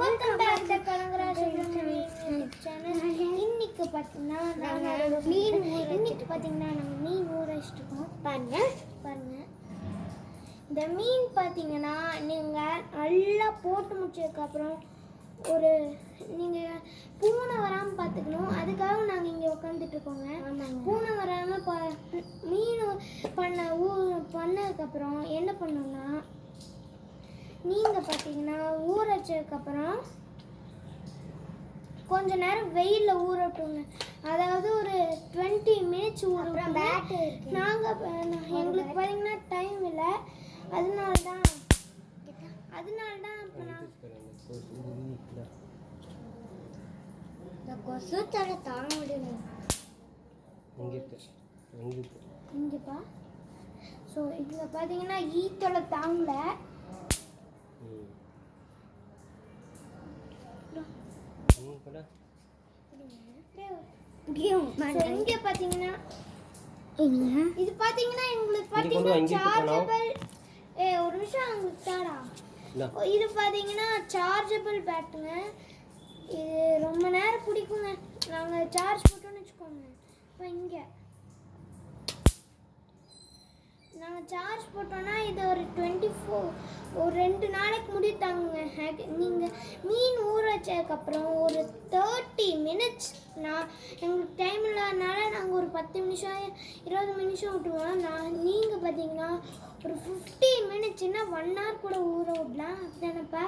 Welcome back to Kanagaraj channel. இன்னைக்கு பார்த்தீங்கன்னா நாங்கள் மீன் ஊற வச்சுருக்கோம். பாருங்க இந்த மீன் பார்த்தீங்கன்னா நீங்கள் நல்லா போட்டு முடிச்சதுக்கப்புறம் ஒரு நீங்கள் பூனை வராமல் பார்த்துக்கணும். அதுக்காக நாங்கள் இங்கே உட்காந்துட்டு இருக்கோங்க. பூனை வராமல் மீன் பண்ணதுக்கப்புறம் என்ன பண்ணோம்னா, நீங்கள் பார்த்தீங்கன்னா ஊற வச்சதுக்கப்புறம் கொஞ்ச நேரம் வெயிலில் ஊற விட்டுங்க. அதாவது ஒரு 20 மினிட்ஸ் ஊற விட்டு எங்களுக்கு பார்த்தீங்கன்னா டைம் இல்லை. அதனால தான் இப்போ நான் இந்த கொசு தலை தாங்க முடியும் இங்கேப்பா. ஸோ இங்கே பார்த்தீங்கன்னா ஈத்தொலை தாங்கல. இங்க பாத்தீங்கன்னா இது பாத்தீங்கன்னா எங்களுக்கு பாத்தீங்கன்னா சார்ஜபிள். ஒரு நிமிஷம் உங்களுக்கு தாடா. இது பாத்தீங்கன்னா சார்ஜபிள் பேட்டுங்க. இது ரொம்ப நேரம் பிடிக்குங்க. நாங்க சார்ஜ் போட்டோம்னு வச்சுக்கோங்க. இப்போ இங்க நாங்கள் சார்ஜ் போட்டோன்னா இது ஒரு 2 நாளைக்கு முடித்தாங்க. நீங்கள் மீன் ஊற வச்சதுக்கப்புறம் ஒரு 30 மினிட்ஸ் எங்களுக்கு டைம் இல்லாதனால நாங்கள் ஒரு 10 நிமிஷம் 20 நிமிஷம் விட்டுருவோம். நீங்கள் பார்த்தீங்கன்னா ஒரு 50 மினிட்ஸ்னா 1 hour கூட ஊற விடலாம். அப்படிதானப்பா?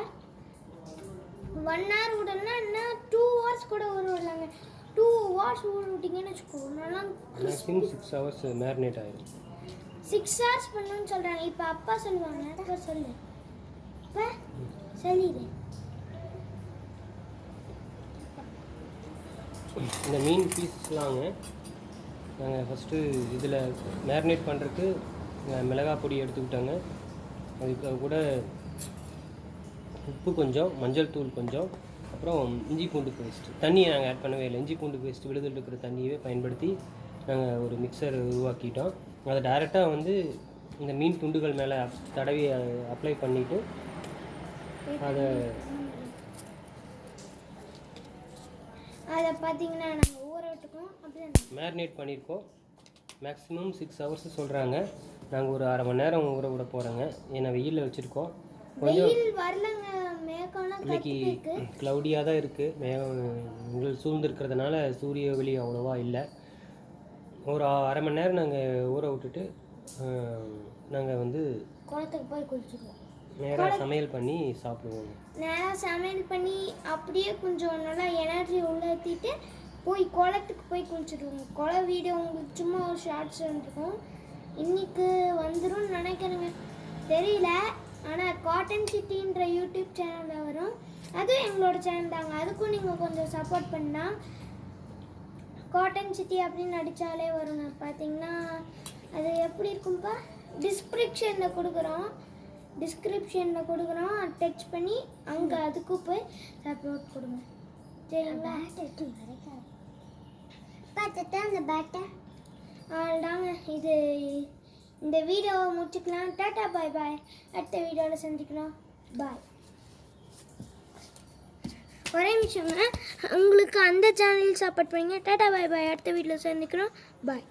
1 hour விடலாம், இல்லைன்னா 2 hours கூட ஊற விடலாங்க. 2 hours ஊற விட்டிங்கன்னு வச்சுக்கோ, நல்லா 6 hours மேரினேட் ஆகிடும். 6 hours பண்ணணும்னு சொல்கிறாங்க. இப்போ அப்பா சொல்லுவாங்க. அப்பா சொல்லு. இப்போ சொல்லிடு. இந்த மீன் பீஸ்லாங்க நாங்கள் ஃபஸ்ட்டு இதில் மேரினேட் பண்ணுறதுக்கு மிளகாய் பொடி எடுத்துக்கிட்டாங்க. அதுக்கு கூட உப்பு கொஞ்சம், மஞ்சள் தூள் கொஞ்சம், அப்புறம் இஞ்சி பூண்டு பேஸ்ட்டு. தண்ணியை நாங்கள் ஆட் பண்ணவே இல்லை. இஞ்சி பூண்டு பேஸ்ட்டு விழுதில் இருக்கிற தண்ணியவே பயன்படுத்தி நாங்கள் ஒரு மிக்சர் உருவாக்கிட்டோம். அதை டைரெக்டாக வந்து இந்த மீன் துண்டுகள் மேலே தடவி அப்ளை பண்ணிவிட்டு அதை பார்த்தீங்கன்னா நாங்கள் ஊற விட்டுக்கோம். அப்படியே மேரினேட் பண்ணியிருக்கோம். மேக்ஸிமம் 6 hours சொல்கிறாங்க. நாங்கள் ஒரு அரை மணி நேரம் ஊற விட போகிறோங்க. ஏன்னா வெயிலில் வச்சுருக்கோம். கொஞ்சம் இன்னைக்கு க்ளவுடியாக தான் இருக்குது. மேகம் சூழ்ந்துருக்கிறதுனால சூரிய ஒளி அவ்வளோவா இல்லை. ஒரு அரை மணி நேரம் நாங்கள் ஊற விட்டுட்டு நாங்கள் வந்து குளத்துக்கு போய் குளிச்சுக்குவோம். நேராக சமையல் பண்ணி சாப்பிடுவோம். நேராக சமையல் பண்ணி அப்படியே கொஞ்சம் நல்லா எனர்ஜி உள்ளேற்றிட்டு குளத்துக்கு போய் குளிச்சுடுவோம். குளம் வீடியோ உங்களுக்கு சும்மா ஒரு ஷார்ட்ஸ் வந்துருக்கும். இன்றைக்கி வந்துடும் நினைக்கிறேங்க, தெரியல. ஆனால் காட்டன் சிட்டின்ற யூடியூப் சேனலில் வரும். அதுவும் எங்களோட சேனல் தாங்க. அதுக்கும் நீங்கள் கொஞ்சம் சப்போர்ட் பண்ணால் காட்டன் சிட்டி அப்படின்னு அடித்தாலே வருங்க. பார்த்தீங்கன்னா அது எப்படி இருக்கும்ப்பா, டிஸ்கிரிப்ஷனில் கொடுக்குறோம். டச் பண்ணி அங்கே அதுக்கு போய் சப்போர்ட் கொடுங்க. சரிங்களா? பார்த்துட்டு அந்த பேட்டை தாங்க. இந்த வீடியோவை முடிச்சுக்கலாம். டாட்டா பாய் பாய். அடுத்த வீடியோவில் சந்திக்கலாம். பாய். ஒரே நிமிஷங்க, உங்களுக்கு அந்த சேனல் சப்போர்ட் பண்ணுங்க. டாட்டா பாய் பாய். அடுத்த வீடியோவில் சந்திக்கிறோம். பாய்.